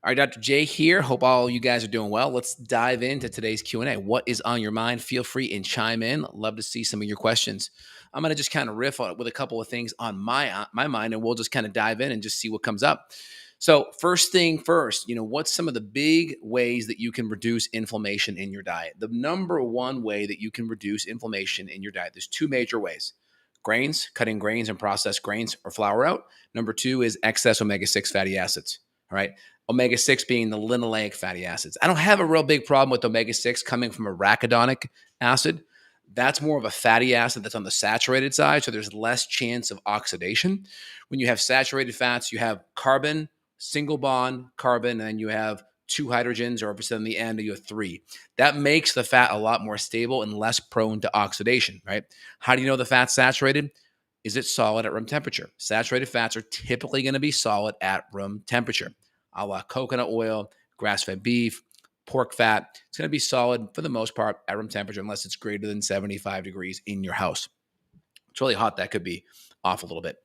All right, Dr. J here. Hope all you guys are doing well. Let's dive into today's Q&A. What is on your mind? Feel free and chime in. Love to see some of your questions. I'm going to just kind of riff on, with a couple of things on my mind, and we'll just kind of dive in and just see what comes up. So first thing first, what's some of the big ways that you can reduce inflammation in your diet? The number one way that you can reduce inflammation in your diet, there's two major ways. Grains, cutting grains and processed grains or flour out. Number two is excess omega-6 fatty acids. All right. Omega-6 being the linoleic fatty acids. I don't have a real big problem with omega-6 coming from arachidonic acid. That's more of a fatty acid that's on the saturated side, so there's less chance of oxidation. When you have saturated fats, you have carbon, single bond, carbon, and then you have two hydrogens, or if it's on the end, you have three. That makes the fat a lot more stable and less prone to oxidation, right? How do you know the fat's saturated? Is it solid at room temperature? Saturated fats are typically going to be solid at room temperature. A la coconut oil, grass-fed beef, pork fat. It's going to be solid for the most part at room temperature unless it's greater than 75 degrees in your house. It's really hot. That could be off a little bit.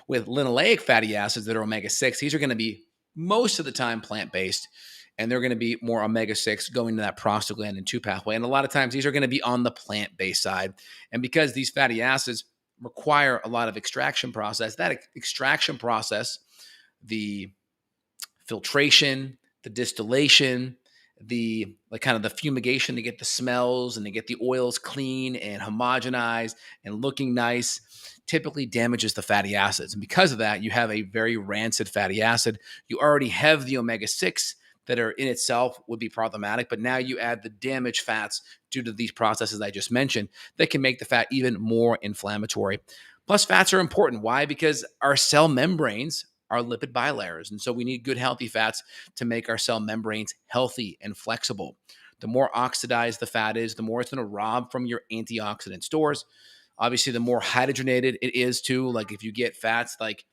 With linoleic fatty acids that are omega-6, these are going to be most of the time plant-based, and they're going to be more omega-6 going to that prostaglandin 2 pathway. And a lot of times these are going to be on the plant-based side. And because these fatty acids require a lot of extraction process, that extraction process, the filtration, the distillation, the kind of the fumigation to get the smells and to get the oils clean and homogenized and looking nice, typically damages the fatty acids. And because of that, you have a very rancid fatty acid. You already have the omega-6 that are in itself would be problematic, but now you add the damaged fats due to these processes I just mentioned that can make the fat even more inflammatory. Plus, fats are important. Why? Because our cell membranes are lipid bilayers. And so we need good, healthy fats to make our cell membranes healthy and flexible. The more oxidized the fat is, the more it's going to rob from your antioxidant stores. Obviously, the more hydrogenated it is too. Like if you get fats like,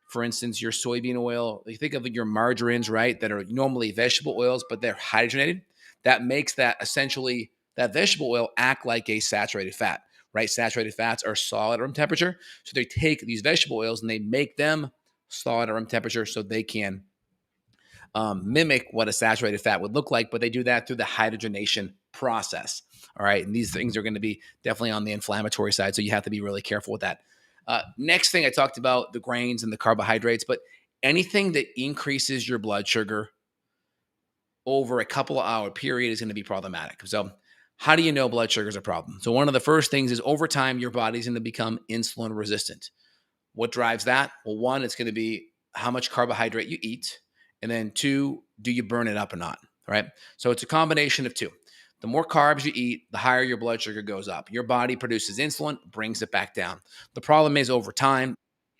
for instance, your soybean oil, you think of your margarines, right, that are normally vegetable oils, but they're hydrogenated. That makes that essentially, that vegetable oil act like a saturated fat, right? Saturated fats are solid at room temperature. So they take these vegetable oils and they make them solid at room temperature so they can mimic what a saturated fat would look like, but they do that through the hydrogenation process. All right. And these things are going to be definitely on the inflammatory side. So you have to be really careful with that. Next thing I talked about the grains and the carbohydrates, but anything that increases your blood sugar over a couple of hour period is going to be problematic. So how do you know blood sugar is a problem? So one of the first things is over time, your body's going to become insulin resistant. What drives that? Well, one, it's going to be how much carbohydrate you eat. And then two, do you burn it up or not? Right? So it's a combination of two. The more carbs you eat, the higher your blood sugar goes up. Your body produces insulin, brings it back down. The problem is over time,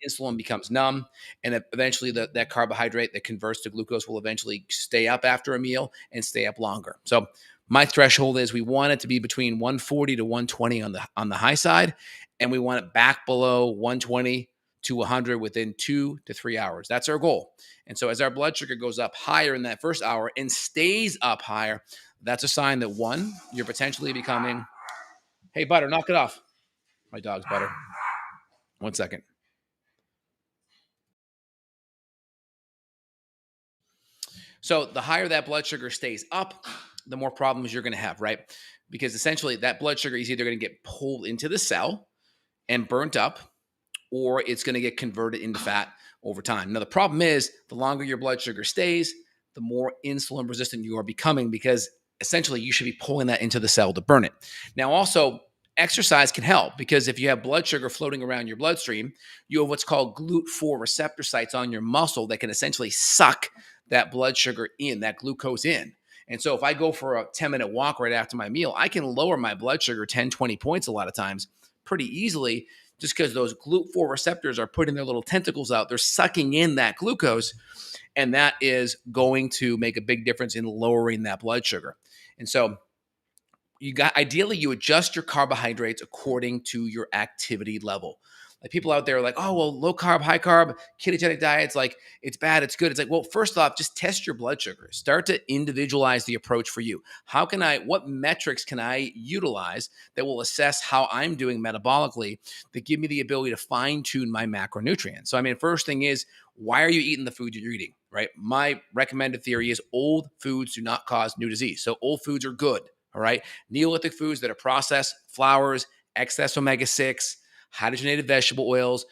insulin becomes numb, and eventually that carbohydrate that converts to glucose will eventually stay up after a meal and stay up longer. So my threshold is we want it to be between 140 to 120 on the high side, and we want it back below 120 to 100 within 2 to 3 hours. That's our goal. And so as our blood sugar goes up higher in that first hour and stays up higher, that's a sign that one, you're potentially becoming, hey, Butter, knock it off. My dog's Butter. 1 second. So the higher that blood sugar stays up, the more problems you're going to have, right? Because essentially that blood sugar is either going to get pulled into the cell and burnt up, or it's going to get converted into fat over time. Now, the problem is the longer your blood sugar stays, the more insulin resistant you are becoming because essentially you should be pulling that into the cell to burn it. Now, also, exercise can help because if you have blood sugar floating around your bloodstream, you have what's called GLUT4 receptor sites on your muscle that can essentially suck that blood sugar in, that glucose in. And so if I go for a 10-minute walk right after my meal, I can lower my blood sugar 10, 20 points a lot of times pretty easily just because those GLUT4 receptors are putting their little tentacles out. They're sucking in that glucose, and that is going to make a big difference in lowering that blood sugar. And so ideally you adjust your carbohydrates according to your activity level. Like people out there are like, oh, well, low carb, high carb, ketogenic diets, like it's bad, it's good. It's like, well, first off, just test your blood sugar. Start to individualize the approach for you. What metrics can I utilize that will assess how I'm doing metabolically that give me the ability to fine tune my macronutrients? So, I mean, first thing is, why are you eating the food you're eating, right? My recommended theory is old foods do not cause new disease. So old foods are good, all right? Neolithic foods that are processed, flours, excess omega-6, hydrogenated vegetable oils,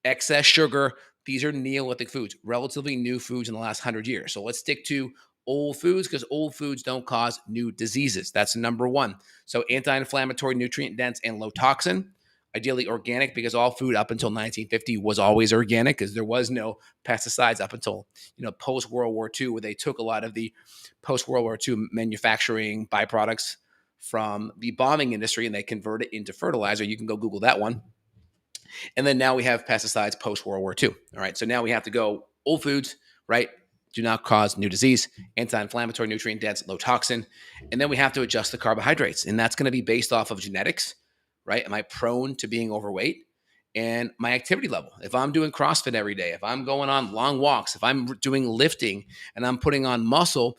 excess sugar. These are Neolithic foods, relatively new foods in the last 100 years. So let's stick to old foods because old foods don't cause new diseases. That's number one. So anti-inflammatory, nutrient dense, and low toxin. Ideally organic because all food up until 1950 was always organic because there was no pesticides up until post World War II, where they took a lot of the post World War II manufacturing byproducts from the bombing industry and they convert it into fertilizer. You can go Google that one. And then now we have pesticides post World War II. All right. So now we have to go old foods, right? Do not cause new disease, anti-inflammatory, nutrient dense, low toxin. And then we have to adjust the carbohydrates. And that's going to be based off of genetics, right? Am I prone to being overweight? And my activity level. If I'm doing CrossFit every day, if I'm going on long walks, if I'm doing lifting and I'm putting on muscle,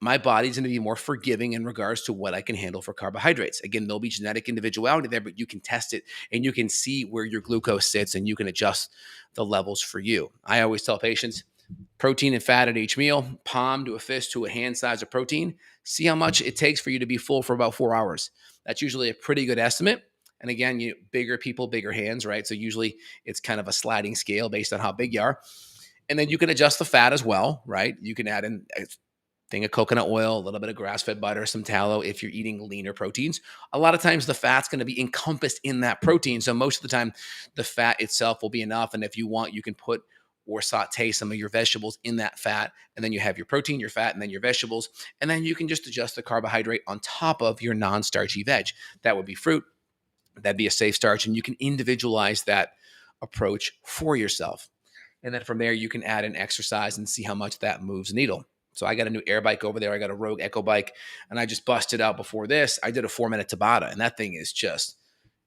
my body's going to be more forgiving in regards to what I can handle for carbohydrates. Again, there'll be genetic individuality there, but you can test it and you can see where your glucose sits and you can adjust the levels for you. I always tell patients, protein and fat at each meal, palm to a fist to a hand size of protein. See how much it takes for you to be full for about 4 hours. That's usually a pretty good estimate. And again, bigger people, bigger hands, right? So usually it's kind of a sliding scale based on how big you are. And then you can adjust the fat as well, right? You can add in thing of coconut oil, a little bit of grass-fed butter, some tallow if you're eating leaner proteins. A lot of times the fat's going to be encompassed in that protein. So most of the time the fat itself will be enough. And if you want, you can put or saute some of your vegetables in that fat. And then you have your protein, your fat, and then your vegetables. And then you can just adjust the carbohydrate on top of your non-starchy veg. That would be fruit. That'd be a safe starch. And you can individualize that approach for yourself. And then from there, you can add in exercise and see how much that moves the needle. So I got a new air bike over there. I got a Rogue Echo bike, and I just busted out before this. I did a 4-minute Tabata, and that thing is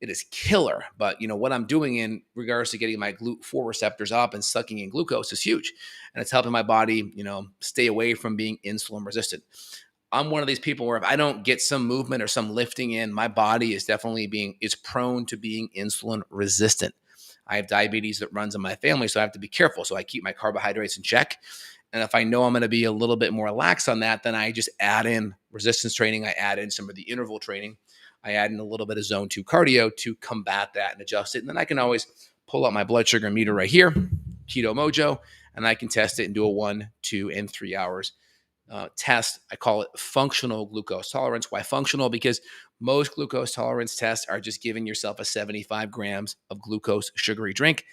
it is killer. But what I'm doing in regards to getting my GLUT4 receptors up and sucking in glucose is huge, and it's helping my body, stay away from being insulin resistant. I'm one of these people where if I don't get some movement or some lifting in, my body is definitely is prone to being insulin resistant. I have diabetes that runs in my family, so I have to be careful. So I keep my carbohydrates in check. And if I know I'm going to be a little bit more lax on that, then I just add in resistance training. I add in some of the interval training. I add in a little bit of zone 2 cardio to combat that and adjust it. And then I can always pull up my blood sugar meter right here, Keto Mojo, and I can test it and do a 1, 2, and 3 hours test. I call it functional glucose tolerance. Why functional? Because most glucose tolerance tests are just giving yourself a 75 grams of glucose sugary drink.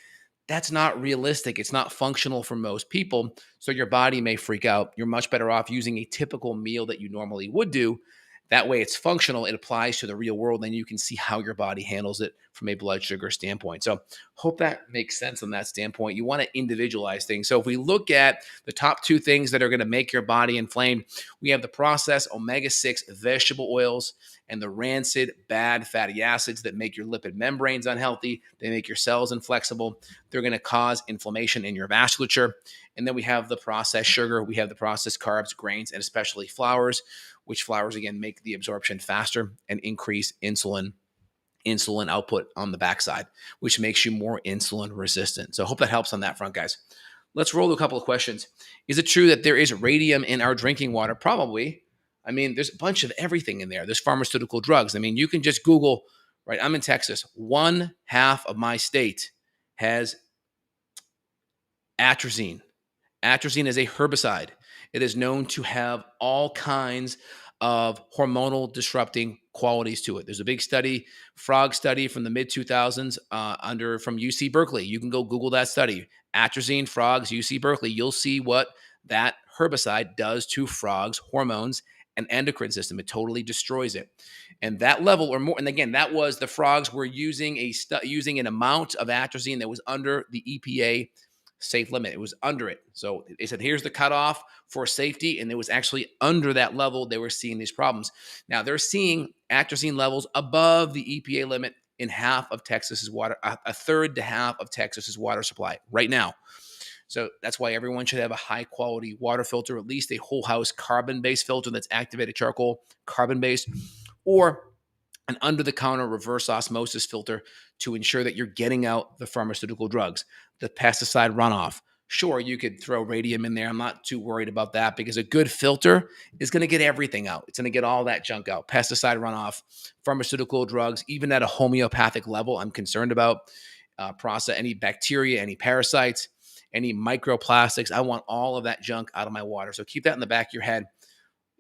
That's not realistic. It's not functional for most people. So your body may freak out. You're much better off using a typical meal that you normally would do. That way it's functional. It applies to the real world. And you can see how your body handles it from a blood sugar standpoint. So hope that makes sense on that standpoint. You want to individualize things. So if we look at the top 2 things that are going to make your body inflamed, we have the processed omega-6 vegetable oils and the rancid bad fatty acids that make your lipid membranes unhealthy. They make your cells inflexible. They're going to cause inflammation in your vasculature. And then we have the processed sugar. We have the processed carbs, grains, and especially flours, which flours, again, make the absorption faster and increase insulin output on the backside, which makes you more insulin resistant. So I hope that helps on that front, guys. Let's roll to a couple of questions. Is it true that there is radium in our drinking water? Probably. I mean, there's a bunch of everything in there. There's pharmaceutical drugs. I mean, you can just Google, right? I'm in Texas. 1/2 of my state has atrazine. Atrazine is a herbicide. It is known to have all kinds of hormonal disrupting qualities to it. There's a big study, frog study from the mid 2000s from UC Berkeley. You can go Google that study. Atrazine, frogs, UC Berkeley. You'll see what that herbicide does to frogs' hormones and endocrine system. It totally destroys it. And that level or more, and again, that was the frogs were using using an amount of atrazine that was under the EPA safe limit. It was under it. So they said, here's the cutoff for safety. And it was actually under that level. They were seeing these problems. Now they're seeing atrazine levels above the EPA limit in half of Texas's water, a third to half of Texas's water supply right now. So that's why everyone should have a high quality water filter, at least a whole house carbon-based filter that's activated charcoal, carbon-based, or an under-the-counter reverse osmosis filter to ensure that you're getting out the pharmaceutical drugs, the pesticide runoff, Sure, you could throw radium in there. I'm not too worried about that because a good filter is going to get everything out. It's going to get all that junk out. Pesticide runoff, pharmaceutical drugs, even at a homeopathic level, I'm concerned about process any bacteria, any parasites, any microplastics. I want all of that junk out of my water. So keep that in the back of your head.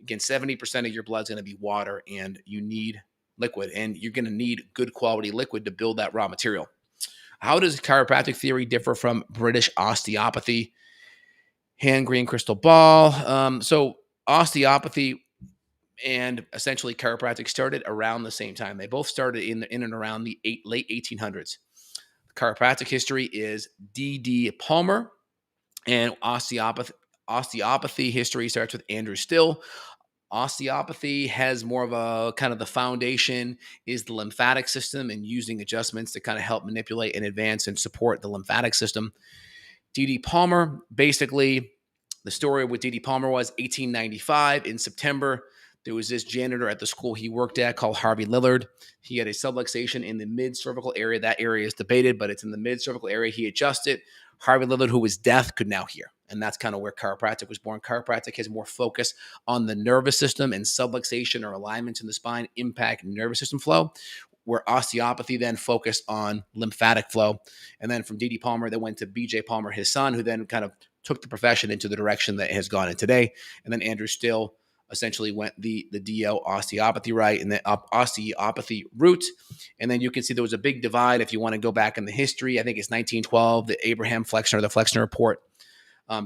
Again, 70% of your blood's going to be water, and you need liquid, and you're going to need good quality liquid to build that raw material. How does chiropractic theory differ from British osteopathy? Hand green crystal ball. So osteopathy and essentially chiropractic started around the same time. They both started in and around the late 1800s. Chiropractic history is D.D. Palmer, and osteopathy history starts with Andrew Still. Osteopathy has more of a kind of the foundation is the lymphatic system and using adjustments to kind of help manipulate and advance and support the lymphatic system. D.D. Palmer, basically, the story with D.D. Palmer was 1895 in September. There was this janitor at the school he worked at called Harvey Lillard. He had a subluxation in the mid-cervical area. That area is debated, but it's in the mid-cervical area. He adjusted. Harvey Lillard, who was deaf, could now hear. And that's kind of where chiropractic was born. Chiropractic has more focus on the nervous system, and subluxation or alignments in the spine impact nervous system flow, where osteopathy then focused on lymphatic flow. And then from D.D. Palmer, they went to B.J. Palmer, his son, who then kind of took the profession into the direction that it has gone in today. And then Andrew Still essentially went the DO osteopathy right and the osteopathy route. And then you can see there was a big divide if you want to go back in the history. I think it's 1912, the Abraham Flexner, the Flexner Report,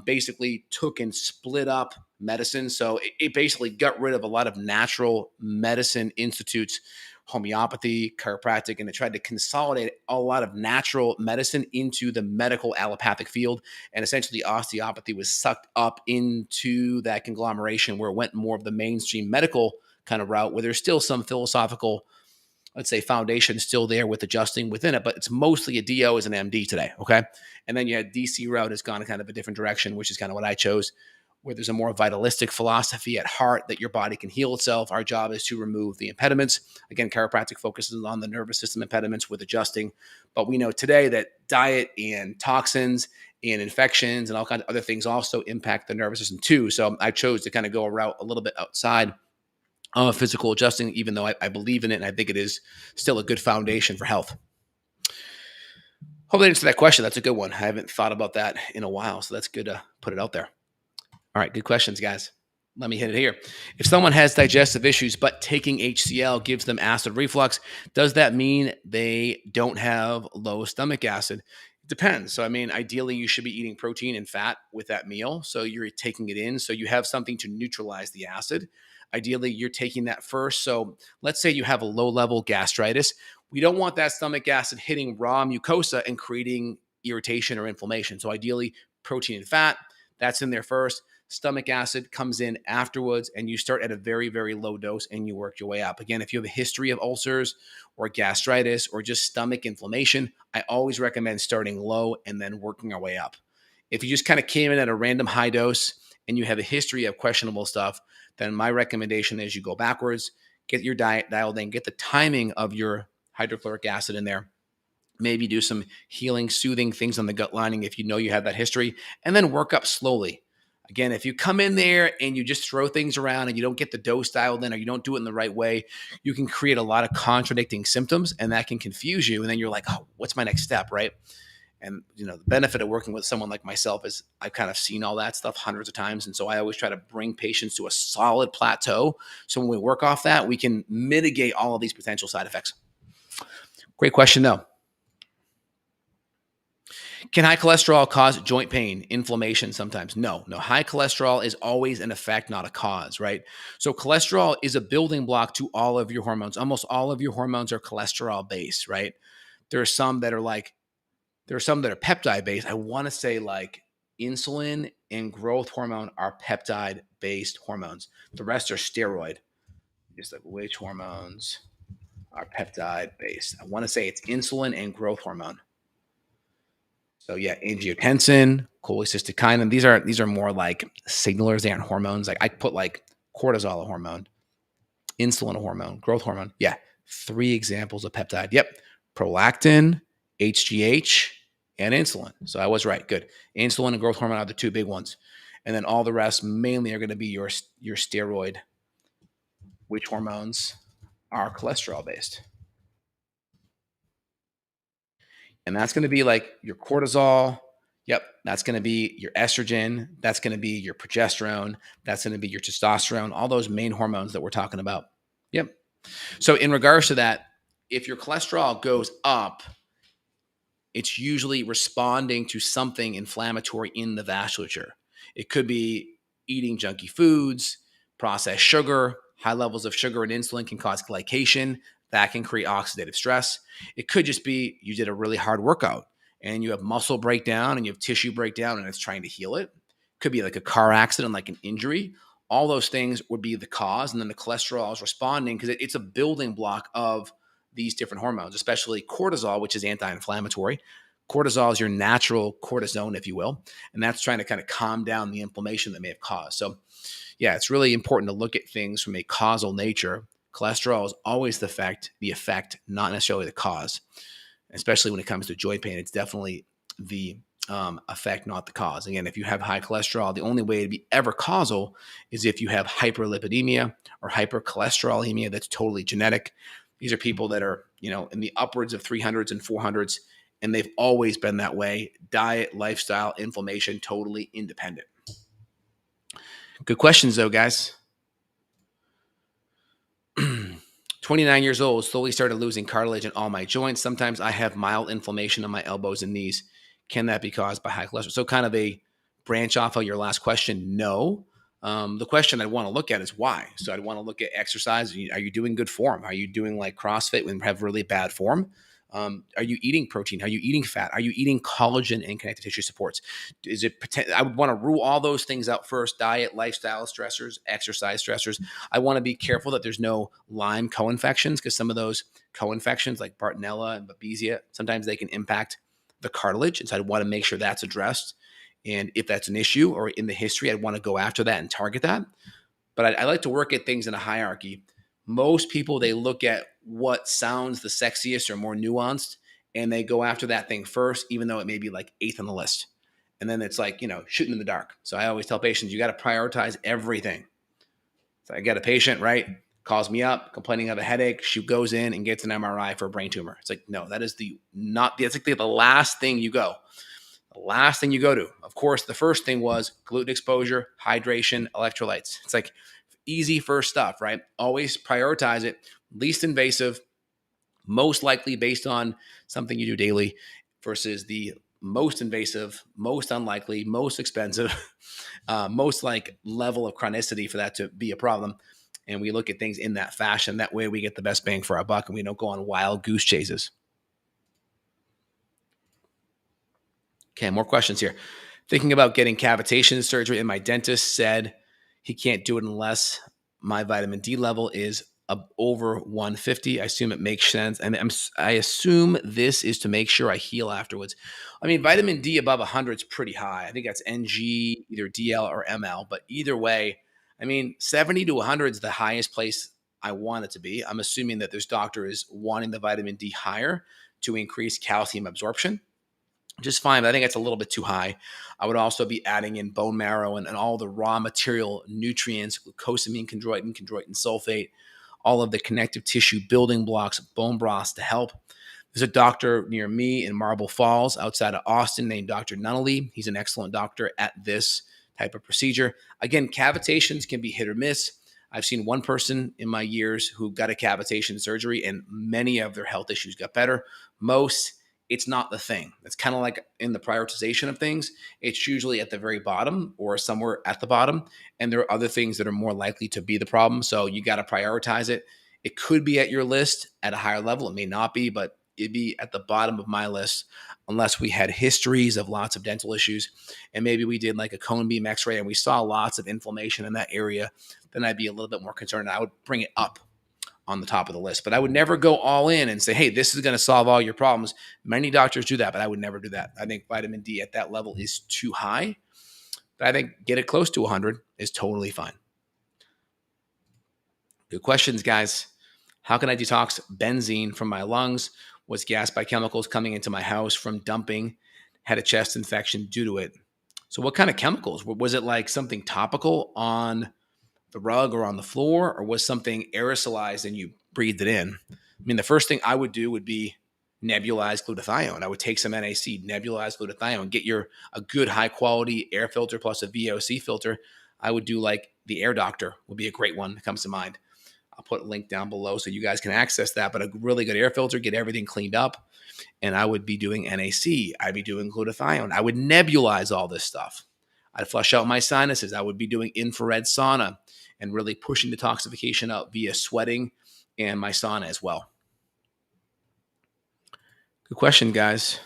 basically took and split up medicine. So it basically got rid of a lot of natural medicine institutes, homeopathy, chiropractic, and it tried to consolidate a lot of natural medicine into the medical allopathic field. And essentially osteopathy was sucked up into that conglomeration where it went more of the mainstream medical kind of route, where there's still some philosophical, let's say, foundation still there with adjusting within it, but it's mostly a DO as an MD today. Okay. And then you had DC route has gone kind of a different direction, which is kind of what I chose, where there's a more vitalistic philosophy at heart that your body can heal itself. Our job is to remove the impediments. Again, chiropractic focuses on the nervous system impediments with adjusting. But we know today that diet and toxins and infections and all kinds of other things also impact the nervous system too. So I chose to kind of go a route a little bit outside of physical adjusting, even though I believe in it and I think it is still a good foundation for health. Hope that answered that question. That's a good one. I haven't thought about that in a while, so that's good to put it out there. All right, good questions, guys. Let me hit it here. If someone has digestive issues, but taking HCl gives them acid reflux, does that mean they don't have low stomach acid? It depends. So, I mean, ideally, you should be eating protein and fat with that meal. So you're taking it in. So you have something to neutralize the acid. Ideally, you're taking that first. So let's say you have a low-level gastritis. We don't want that stomach acid hitting raw mucosa and creating irritation or inflammation. So ideally, protein and fat, that's in there first. Stomach acid comes in afterwards, and you start at a very, very low dose and you work your way up. Again, if you have a history of ulcers or gastritis or just stomach inflammation, I always recommend starting low and then working our way up. If you just kind of came in at a random high dose and you have a history of questionable stuff, then my recommendation is you go backwards, get your diet dialed in, get the timing of your hydrochloric acid in there, maybe do some healing, soothing things on the gut lining if you know you have that history, and then work up slowly. Again, if you come in there and you just throw things around and you don't get the dose dialed in or you don't do it in the right way, you can create a lot of contradicting symptoms and that can confuse you. And then you're like, oh, what's my next step, right? And, you know, the benefit of working with someone like myself is I've kind of seen all that stuff hundreds of times. And so I always try to bring patients to a solid plateau. So when we work off that, we can mitigate all of these potential side effects. Great question, though. Can high cholesterol cause joint pain, inflammation sometimes? No. High cholesterol is always an effect, not a cause, right? So cholesterol is a building block to all of your hormones. Almost all of your hormones are cholesterol based, right? There are some that are peptide based. I want to say like insulin and growth hormone are peptide based hormones. The rest are steroid. Just like which hormones are peptide based? I want to say it's insulin and growth hormone. So yeah, angiotensin, cholecystokinin. These are more like signalers. They aren't hormones. Like I put like cortisol a hormone, insulin a hormone, growth hormone. Yeah, 3 examples of peptide. Yep, prolactin, HGH, and insulin. So I was right. Good. Insulin and growth hormone are the two big ones. And then all the rest mainly are going to be your steroid, which hormones are cholesterol based. And that's going to be like your cortisol. Yep. That's going to be your estrogen. That's going to be your progesterone. That's going to be your testosterone, all those main hormones that we're talking about. Yep. So, in regards to that, if your cholesterol goes up, it's usually responding to something inflammatory in the vasculature. It could be eating junky foods, processed sugar. High levels of sugar and insulin can cause glycation. That can create oxidative stress. It could just be you did a really hard workout and you have muscle breakdown and you have tissue breakdown and it's trying to heal it. Could be like a car accident, like an injury. All those things would be the cause. And then the cholesterol is responding because it's a building block of these different hormones, especially cortisol, which is anti-inflammatory. Cortisol is your natural cortisone, if you will, and that's trying to kind of calm down the inflammation that may have caused. So, yeah, it's really important to look at things from a causal nature. Cholesterol is always the effect, not necessarily the cause. Especially when it comes to joint pain, it's definitely the effect, not the cause. Again, if you have high cholesterol, the only way to be ever causal is if you have hyperlipidemia or hypercholesterolemia that's totally genetic. These are people that are, in the upwards of 300s and 400s, and they've always been that way. Diet, lifestyle, inflammation, totally independent. Good questions, though, guys. 29 years old, slowly started losing cartilage in all my joints. Sometimes I have mild inflammation on my elbows and knees. Can that be caused by high cholesterol? So kind of a branch off of your last question. No. The question I want to look at is why. So I'd want to look at exercise. Are you doing good form? Are you doing like CrossFit when you have really bad form? Are you eating protein? Are you eating fat? Are you eating collagen and connective tissue supports? I would want to rule all those things out first: diet, lifestyle stressors, exercise stressors. I want to be careful that there's no Lyme co-infections, because some of those co-infections like Bartonella and Babesia, sometimes they can impact the cartilage. And so I'd want to make sure that's addressed. And if that's an issue or in the history, I'd want to go after that and target that. But I like to work at things in a hierarchy. Most people, they look at what sounds the sexiest or more nuanced, and they go after that thing first, even though it may be like eighth on the list. And then it's like, shooting in the dark. So I always tell patients, you got to prioritize everything. So I got a patient, right? Calls me up, complaining of a headache. She goes in and gets an MRI for a brain tumor. It's like, no, that's like the last thing you go. The last thing you go to. Of course, the first thing was gluten exposure, hydration, electrolytes. It's like easy first stuff, right? Always prioritize it. Least invasive, most likely based on something you do daily, versus the most invasive, most unlikely, most expensive, most like level of chronicity for that to be a problem. And we look at things in that fashion. That way we get the best bang for our buck and we don't go on wild goose chases. Okay, more questions here. Thinking about getting cavitation surgery, and my dentist said he can't do it unless my vitamin D level is over 150. I assume it makes sense. And I assume this is to make sure I heal afterwards. I mean, vitamin D above 100 is pretty high. I think that's NG, either DL or ML. But either way, I mean, 70 to 100 is the highest place I want it to be. I'm assuming that this doctor is wanting the vitamin D higher to increase calcium absorption. Just fine, but I think that's a little bit too high. I would also be adding in bone marrow and all the raw material nutrients, glucosamine, chondroitin sulfate, all of the connective tissue building blocks, bone broths to help. There's a doctor near me in Marble Falls outside of Austin named Dr. Nunnally. He's an excellent doctor at this type of procedure. Again, cavitations can be hit or miss. I've seen one person in my years who got a cavitation surgery and many of their health issues got better. Most, it's not the thing. It's kind of like in the prioritization of things. It's usually at the very bottom or somewhere at the bottom. And there are other things that are more likely to be the problem. So you got to prioritize it. It could be at your list at a higher level. It may not be, but it'd be at the bottom of my list unless we had histories of lots of dental issues. And maybe we did like a cone beam x-ray and we saw lots of inflammation in that area. Then I'd be a little bit more concerned. I would bring it up on the top of the list, but I would never go all in and say, hey, this is going to solve all your problems. Many doctors do that, but I would never do that. I think vitamin D at that level is too high, but I think get it close to 100 is totally fine. Good questions, guys. How can I detox benzene from my lungs? Was gas by chemicals coming into my house from dumping had a chest infection due to it. So what kind of chemicals? Was it like something topical on the rug or on the floor, or was something aerosolized and you breathed it in? I mean, the first thing I would do would be nebulize glutathione. I would take some NaC, nebulize glutathione, get a good high quality air filter plus a VOC filter. I would do like the Air Doctor would be a great one that comes to mind. I'll put a link down below so you guys can access that, but a really good air filter, get everything cleaned up. And I would be doing NaC. I'd be doing glutathione. I would nebulize all this stuff. I'd flush out my sinuses. I would be doing infrared sauna and really pushing detoxification out via sweating and my sauna as well. Good question, guys.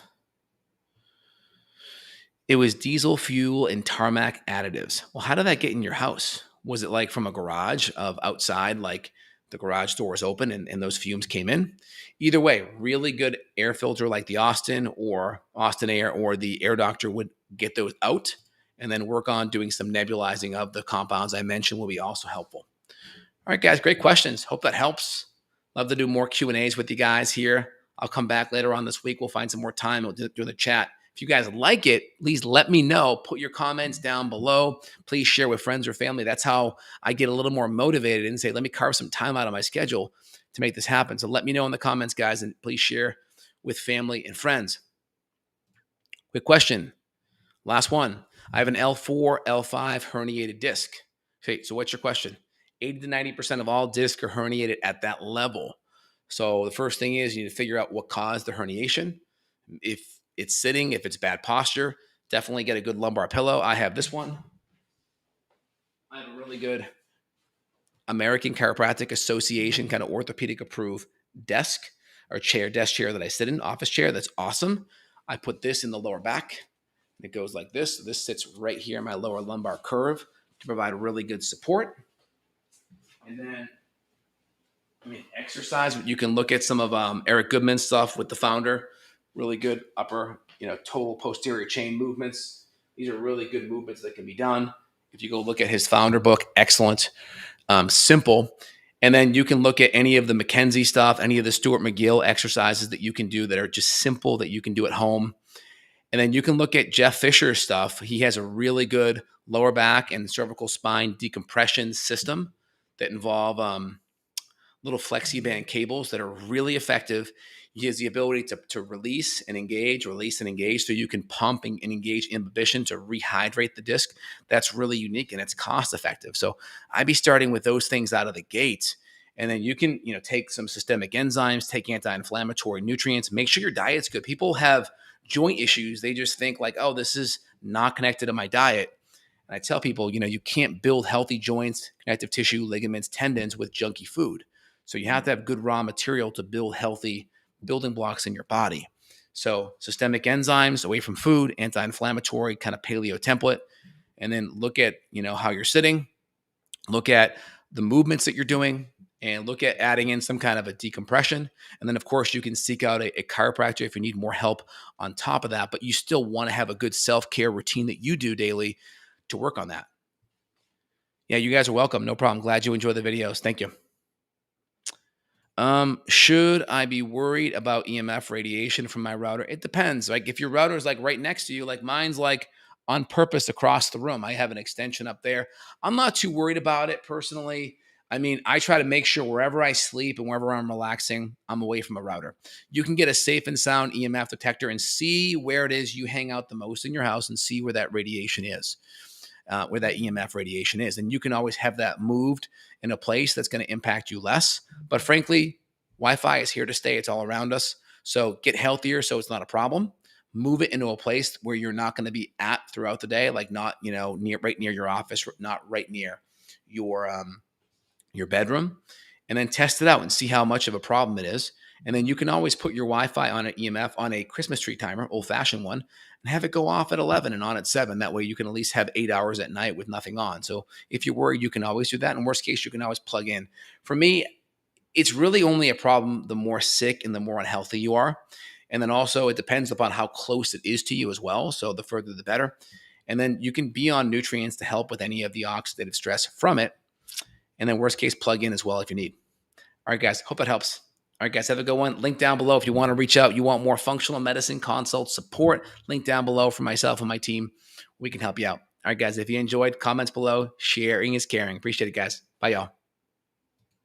It was diesel fuel and tarmac additives. Well, how did that get in your house? Was it like from a garage of outside, like the garage door was open and those fumes came in? Either way, really good air filter like the Austin Air or the Air Doctor would get those out and then work on doing some nebulizing of the compounds I mentioned will be also helpful. All right, guys, great questions. Hope that helps. Love to do more Q&As with you guys here. I'll come back later on this week. We'll find some more time. We'll do the chat. If you guys like it, please let me know. Put your comments down below. Please share with friends or family. That's how I get a little more motivated and say, let me carve some time out of my schedule to make this happen. So let me know in the comments, guys, and please share with family and friends. Quick question. Last one. I have an L4, L5 herniated disc. Okay, so what's your question? 80 to 90% of all discs are herniated at that level. So the first thing is you need to figure out what caused the herniation. If it's sitting, if it's bad posture, definitely get a good lumbar pillow. I have this one. I have a really good American Chiropractic Association kind of orthopedic approved desk chair that I sit in, office chair. That's awesome. I put this in the lower back. It goes like this. So this sits right here in my lower lumbar curve to provide really good support. And then, exercise. You can look at some of Eric Goodman's stuff with the founder. Really good upper, total posterior chain movements. These are really good movements that can be done. If you go look at his founder book, excellent, simple. And then you can look at any of the McKenzie stuff, any of the Stuart McGill exercises that you can do that are just simple that you can do at home. And then you can look at Jeff Fisher's stuff. He has a really good lower back and cervical spine decompression system that involve little flexi-band cables that are really effective. He has the ability to release and engage, so you can pump and engage inhibition to rehydrate the disc. That's really unique and it's cost effective. So I'd be starting with those things out of the gate. And then you can, take some systemic enzymes, take anti-inflammatory nutrients, make sure your diet's good. People have joint issues. They just think like, oh, this is not connected to my diet. And I tell people, you can't build healthy joints, connective tissue, ligaments, tendons with junky food. So you have to have good raw material to build healthy building blocks in your body. So systemic enzymes away from food, anti-inflammatory kind of paleo template, and then look at, how you're sitting, look at the movements that you're doing, and look at adding in some kind of a decompression. And then, of course, you can seek out a chiropractor if you need more help on top of that, but you still want to have a good self-care routine that you do daily to work on that. Yeah, you guys are welcome. No problem. Glad you enjoy the videos. Thank you. Should I be worried about EMF radiation from my router? It depends. Like if your router is like right next to you, like mine's like on purpose across the room. I have an extension up there. I'm not too worried about it personally. I try to make sure wherever I sleep and wherever I'm relaxing, I'm away from a router. You can get a safe and sound EMF detector and see where it is you hang out the most in your house and see where that radiation is. Where that EMF radiation is. And you can always have that moved in a place that's going to impact you less. But frankly, Wi-Fi is here to stay. It's all around us. So get healthier so it's not a problem. Move it into a place where you're not going to be at throughout the day, like not, right near your office, not right near your bedroom. And then test it out and see how much of a problem it is. And then you can always put your Wi-Fi on an EMF on a Christmas tree timer, old-fashioned one, and have it go off at 11 and on at 7. That way you can at least have 8 hours at night with nothing on. So if you're worried, you can always do that. In worst case, you can always plug in. For me, it's really only a problem the more sick and the more unhealthy you are. And then also it depends upon how close it is to you as well. So the further, the better. And then you can be on nutrients to help with any of the oxidative stress from it. And then worst case, plug in as well if you need. All right, guys, hope that helps. All right, guys, have a good one. Link down below if you want to reach out. You want more functional medicine consult support. Link down below for myself and my team. We can help you out. All right, guys, if you enjoyed, comments below. Sharing is caring. Appreciate it, guys. Bye, y'all.